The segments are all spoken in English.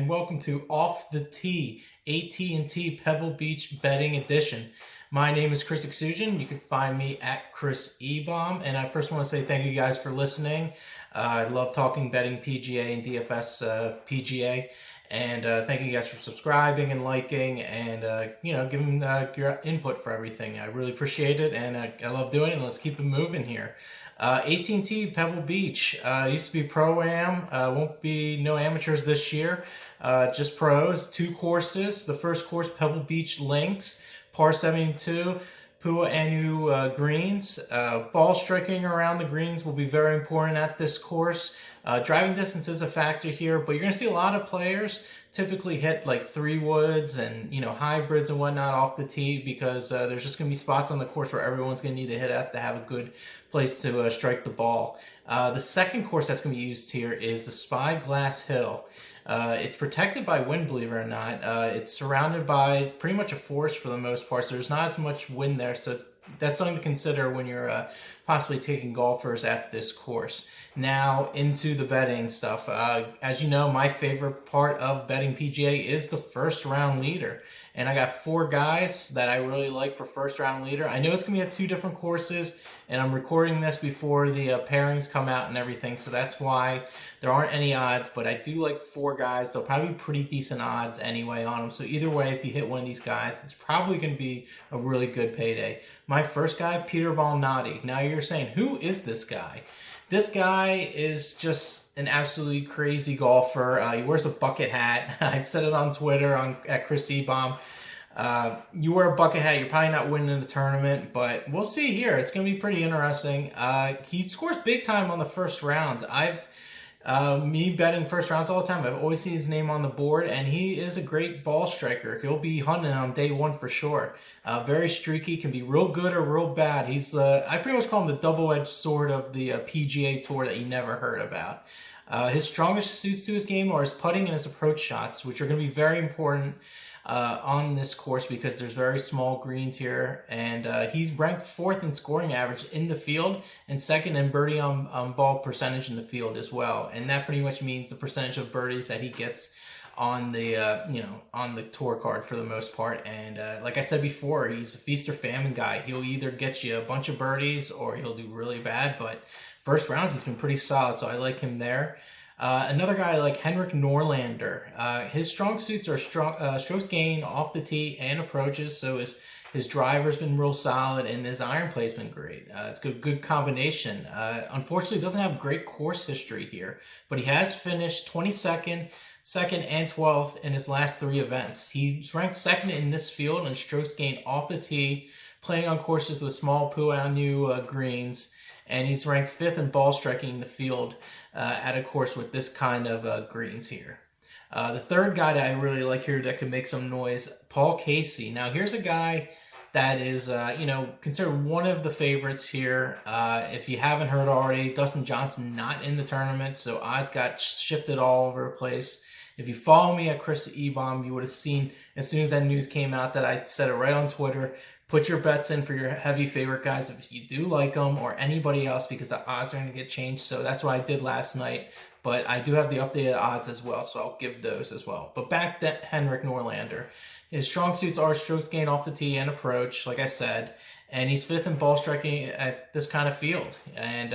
and welcome to Off the Tee, AT&T Pebble Beach Betting Edition. My name is Euksuzian. You can find me at Chris Ebom, and I first want to say thank you guys for listening. I love talking betting PGA and DFS PGA, and thank you guys for subscribing and liking and giving your input for everything. I really appreciate it, and I love doing it. And let's keep it moving here. AT&T Pebble Beach used to be Pro-Am, won't be no amateurs this year, just pros. 2 courses. The first course, Pebble Beach Links, par 72, Pu'anu greens. Ball striking around the greens will be very important at this course. Driving distance is a factor here, but you're going to see a lot of players typically hit like 3-woods and hybrids and whatnot off the tee because there's just going to be spots on the course where everyone's going to need to hit at to have a good place to strike the ball. The second course that's going to be used here is the Spyglass Hill. It's protected by wind, believe it or not. It's surrounded by pretty much a forest for the most part, so there's not as much wind there, so that's something to consider when you're possibly taking golfers at this course. Now, into the betting stuff. As you know, my favorite part of betting PGA is the first round leader. And I got 4 guys that I really like for first round leader. I know it's going to be at 2 different courses, and I'm recording this before the pairings come out and everything, so that's why there aren't any odds, but I do like 4 guys. They'll probably be pretty decent odds anyway on them, so either way, if you hit one of these guys, it's probably going to be a really good payday. My first guy, Peter Balnati. Now you're saying, who is this guy? This guy is just an absolutely crazy golfer. He wears a bucket hat. I said it on Twitter at Chris Ebom. You wear a bucket hat, you're probably not winning the tournament, but we'll see here. It's going to be pretty interesting. He scores big time on the first rounds. Me betting first rounds all the time, I've always seen his name on the board, and he is a great ball striker. He'll be hunting on day 1 for sure. Very streaky, can be real good or real bad. I pretty much call him the double-edged sword of the PGA Tour that you never heard about. His strongest suits to his game are his putting and his approach shots, which are going to be very important on this course because there's very small greens here, and he's ranked 4th in scoring average in the field and 2nd in birdie on ball percentage in the field as well, and that pretty much means the percentage of birdies that he gets on the on the tour card for the most part. And like I said before, he's a feast or famine guy. He'll either get you a bunch of birdies or he'll do really bad, but first rounds he's been pretty solid, so I like him there. Another guy like Henrik Norlander. His strong suits are strokes gain off the tee and approaches, so his driver's been real solid and his iron play's been great. It's a good combination. Unfortunately, doesn't have great course history here, but he has finished 22nd, 2nd, and 12th in his last 3 events. He's ranked 2nd in this field in strokes gained off the tee, playing on courses with small Pu'anu greens, and he's ranked 5th in ball striking in the field at a course with this kind of greens here. The third guy that I really like here that could make some noise, Paul Casey. Now here's a guy that is considered one of the favorites here. If you haven't heard already, Dustin Johnson not in the tournament, so odds got shifted all over the place. If you follow me at Chris Ebom, you would have seen as soon as that news came out that I said it right on Twitter. Put your bets in for your heavy favorite guys if you do like them, or anybody else, because the odds are going to get changed. So that's what I did last night. But I do have the updated odds as well, so I'll give those as well. But back to Henrik Norlander. His strong suits are strokes gained off the tee and approach, like I said. And he's 5th in ball striking at this kind of field. And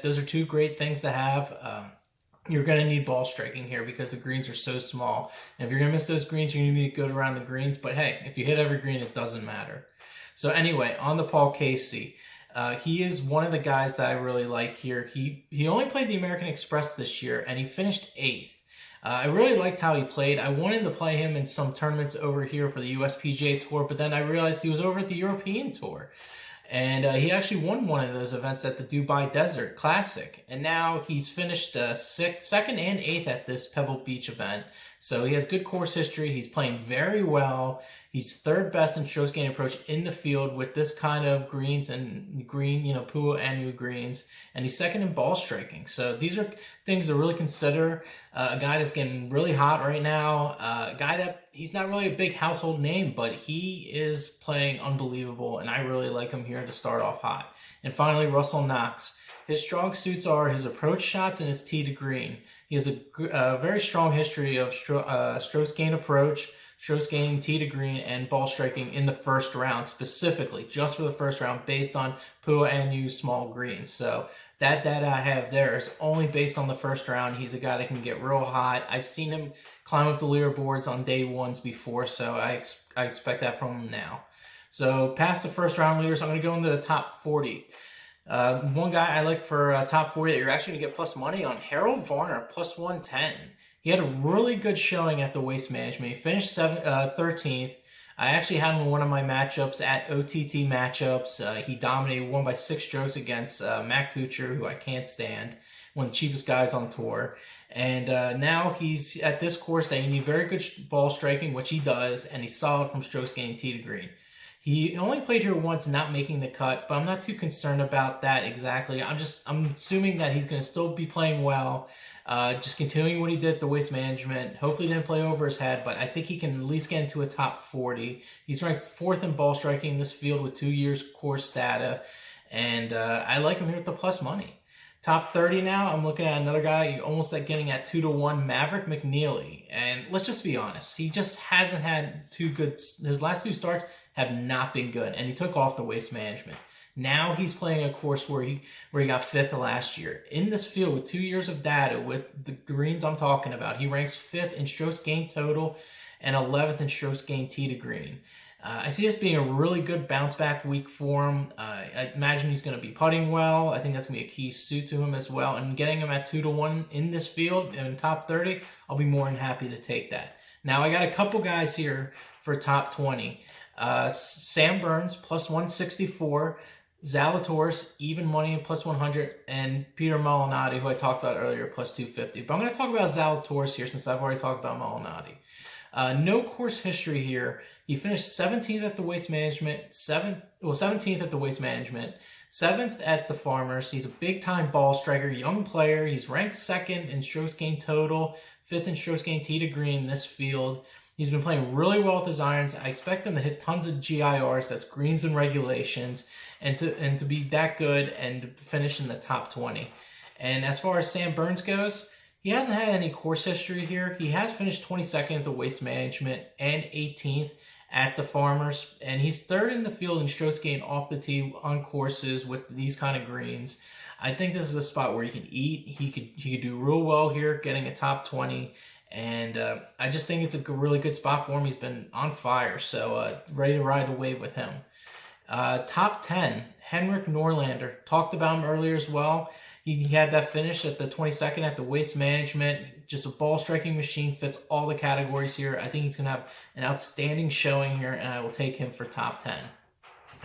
those are 2 great things to have. You're going to need ball striking here because the greens are so small. And if you're going to miss those greens, you're going to need to go around the greens. But hey, if you hit every green, it doesn't matter. So anyway, on the Paul Casey, he is one of the guys that I really like here. He only played the American Express this year, and he finished 8th. I really liked how he played. I wanted to play him in some tournaments over here for the US PGA Tour, but then I realized he was over at the European Tour. And he actually won one of those events at the Dubai Desert Classic. And now he's finished 2nd and 8th at this Pebble Beach event. So he has good course history. He's playing very well. He's third best in strokes gained approach in the field with this kind of greens and green, Pua Anu greens, and he's second in ball striking. So these are things to really consider. A guy that's getting really hot right now. A guy that he's not really a big household name, but he is playing unbelievable, and I really like him here to start off hot. And finally, Russell Knox. His strong suits are his approach shots and his tee to green. He has a very strong history of strokes gained approach, strokes gained tee to green, and ball striking in the first round, specifically just for the first round, based on Pua Anu small greens. So that data I have there is only based on the first round. He's a guy that can get real hot. I've seen him climb up the leaderboards on day ones before, so I expect that from him now. So past the first round leaders, I'm going to go into the top 40. One guy I like for top 40 that you're actually going to get plus money on, Harold Varner, plus 110. He had a really good showing at the Waste Management. He finished 13th. I actually had him in one of my matchups at OTT matchups. He dominated, won by 6 strokes against Matt Kuchar, who I can't stand, one of the cheapest guys on tour. And now he's at this course that you need very good ball striking, which he does, and he's solid from strokes gained tee to green. He only played here once, not making the cut, but I'm not too concerned about that exactly. I'm assuming that he's going to still be playing well, just continuing what he did at the Waste Management. Hopefully he didn't play over his head, but I think he can at least get into a top 40. He's ranked 4th in ball striking in this field with 2 years course data, and I like him here with the plus money. Top 30 now, I'm looking at another guy almost like getting at 2-1, Maverick McNeely. And let's just be honest, he just hasn't had too good, his last 2 starts have not been good, and he took off the Waste Management. Now he's playing a course where he got 5th last year. In this field with 2 years of data with the greens I'm talking about, he ranks 5th in strokes gained total and 11th in strokes gained tee to green. I see this being a really good bounce back week for him. I imagine he's going to be putting well. I think that's going to be a key suit to him as well. And getting him at 2-1 in this field in top 30, I'll be more than happy to take that. Now I got a couple guys here for top 20. Sam Burns plus 164, Zalatoris even money plus 100, and Peter Malnati, who I talked about earlier, plus 250. But I'm going to talk about Zalatoris here since I've already talked about Malnati. No course history here. He finished 17th at the Waste Management, 17th at the Waste Management, 7th at the Farmers. He's a big-time ball striker, young player. He's ranked 2nd in strokes gained total, 5th in strokes gained tee to green in this field. He's been playing really well with his irons. I expect him to hit tons of GIRs, that's greens and regulations, and to be that good and finish in the top 20. And as far as Sam Burns goes, he hasn't had any course history here. He has finished 22nd at the Waste Management and 18th at the Farmers, and he's 3rd in the field in strokes gained off the tee on courses with these kind of greens. I think this is a spot where he can eat. He could do real well here, getting a top 20. And I just think it's a really good spot for him. He's been on fire, so ready to ride the wave with him. Top 10, Henrik Norlander. Talked about him earlier as well. He had that finish at the 22nd at the Waste Management. Just a ball striking machine, fits all the categories here. I think he's going to have an outstanding showing here, and I will take him for top 10.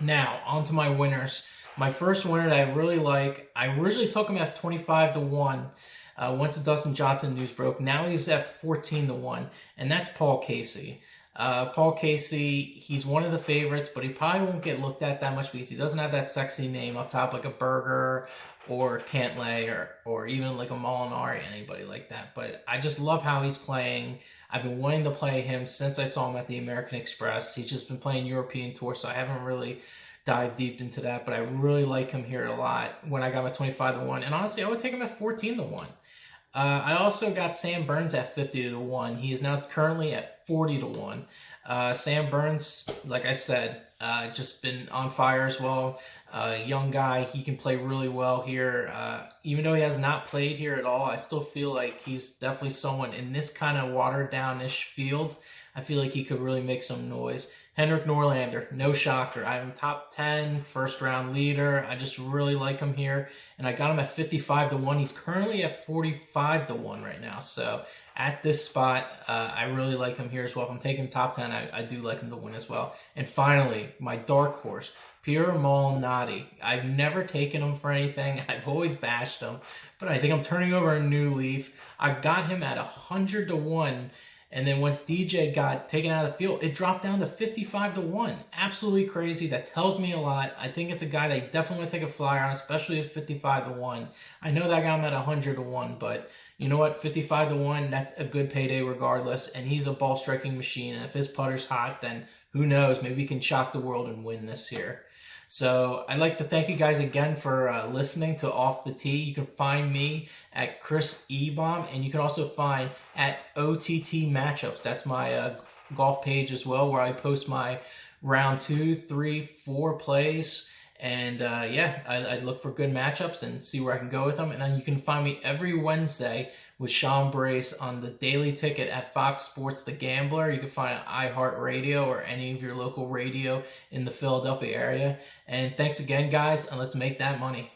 Now, on to my winners. My first winner that I really like, I originally took him at 25-1. Once the Dustin Johnson news broke, now he's at 14-1, and that's Paul Casey. Paul Casey, he's one of the favorites, but he probably won't get looked at that much because he doesn't have that sexy name up top like a Berger or Cantlay or even like a Molinari, anybody like that. But I just love how he's playing. I've been wanting to play him since I saw him at the American Express. He's just been playing European Tour, so I haven't really dive deep into that, but I really like him here a lot when I got him at 25-1. And honestly, I would take him at 14-1. I also got Sam Burns at 50-1. He is now currently at 40-1. Sam Burns, like I said, just been on fire as well. Young guy, he can play really well here. Even though he has not played here at all, I still feel like he's definitely someone in this kind of watered down-ish field. I feel like he could really make some noise. Henrik Norlander, no shocker. I have him top 10, first round leader. I just really like him here. And I got him at 55-1. He's currently at 45-1 right now. So at this spot, I really like him here as well. If I'm taking top 10, I do like him to win as well. And finally, my dark horse, Peter Malnati. I've never taken him for anything. I've always bashed him. But I think I'm turning over a new leaf. I got him at 100-1. And then once DJ got taken out of the field, it dropped down to 55-1. Absolutely crazy. That tells me a lot. I think it's a guy that you definitely want to take a flyer on, especially at 55-1. I know that I got him at 100-1, but you know what? 55-1, that's a good payday regardless. And he's a ball striking machine. And if his putter's hot, then who knows? Maybe he can shock the world and win this year. So I'd like to thank you guys again for listening to Off the Tee. You can find me at Chris Ebom, and you can also find at OTT Matchups. That's my golf page as well, where I post my round 2, 3, 4 plays. And I'd look for good matchups and see where I can go with them. And then you can find me every Wednesday with Sean Brace on the Daily Ticket at Fox Sports The Gambler. You can find it on iHeartRadio or any of your local radio in the Philadelphia area. And thanks again, guys, and let's make that money.